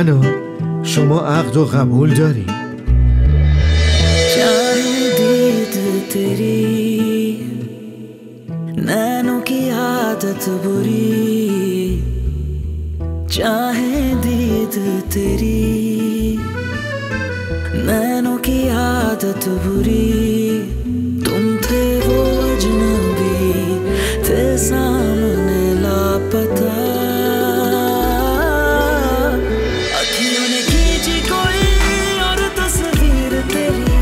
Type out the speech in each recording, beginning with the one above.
هنا شما عقد و قبول داری؟ चाहे दीद तेरी नैनों की आदत बुरी चाहे दीद तेरी नैनों की आदत बुरी तुम थे वो अजनबी थे सामने लापता अखियों ने खींची कोई और तस्वीर तेरी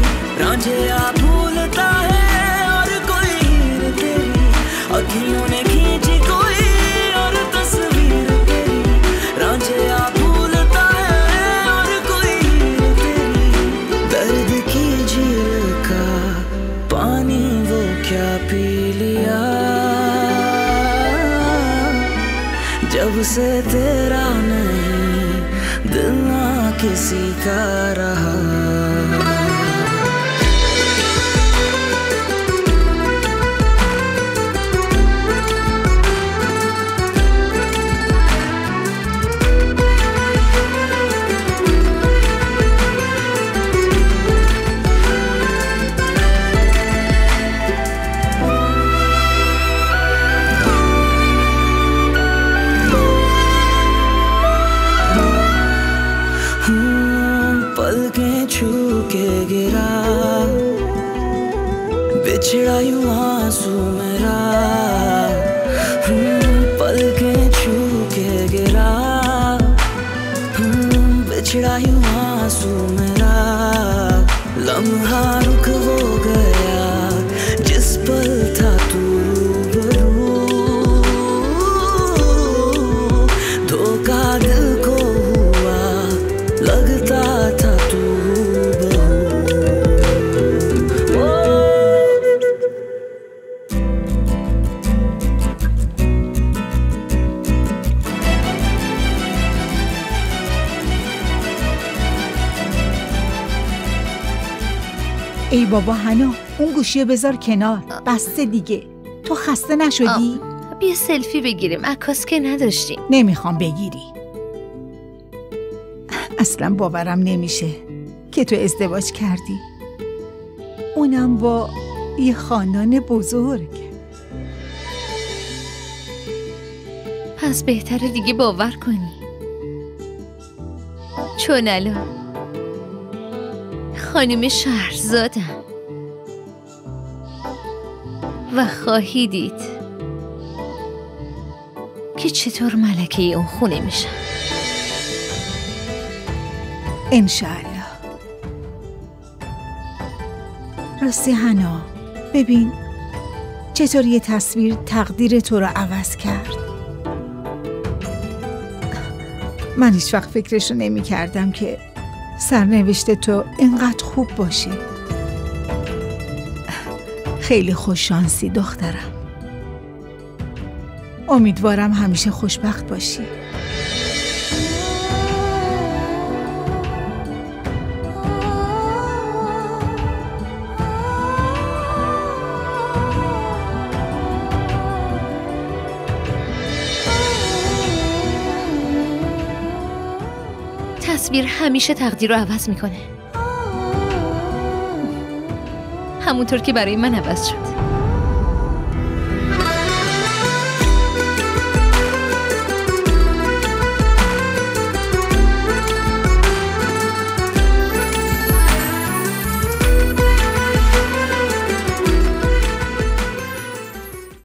रांझिया भूलता है और कोई हीर तेरी अखियों ने खींची कोई और तस्वीर तेरी रांझिया भूलता है और कोई हीर तेरी दर्द की झील का पानी वो क्या पी लिया जब से तेरा नहीं दिल ना किसी का रहा पलकें छू के गिरा बिछड़ा यूं आंसू मेरा पलकें छू के गिरा बिछड़ा यूं आंसू मेरा लम्हा रुक हो गया जिस पल था तू रूबरू धोखा दिल को हुआ लगता था तू ای بابا هنا اون گوشیو بذار کنار بسته دیگه تو خسته نشدی؟ بیا سلفی بگیریم عکاس که نداشتیم نمیخوام بگیری اصلا باورم نمیشه که تو ازدواج کردی اونم با یه خاندان بزرگ پس بهتره دیگه باور کنی چون الان خانم شهرزادم و خواهی دید که چطور ملکه اون خونه میشم انشالله راستی هنا ببین چطور یه تصویر تقدیر تو رو عوض کرد من هیچ وقت فکرشو نمی کردم که سرنوشت تو اینقدر خوب باشه خیلی خوششانسی دخترم امیدوارم همیشه خوشبخت باشی تصویر همیشه تقدیر رو عوض میکنه همونطور که برای من عوض شد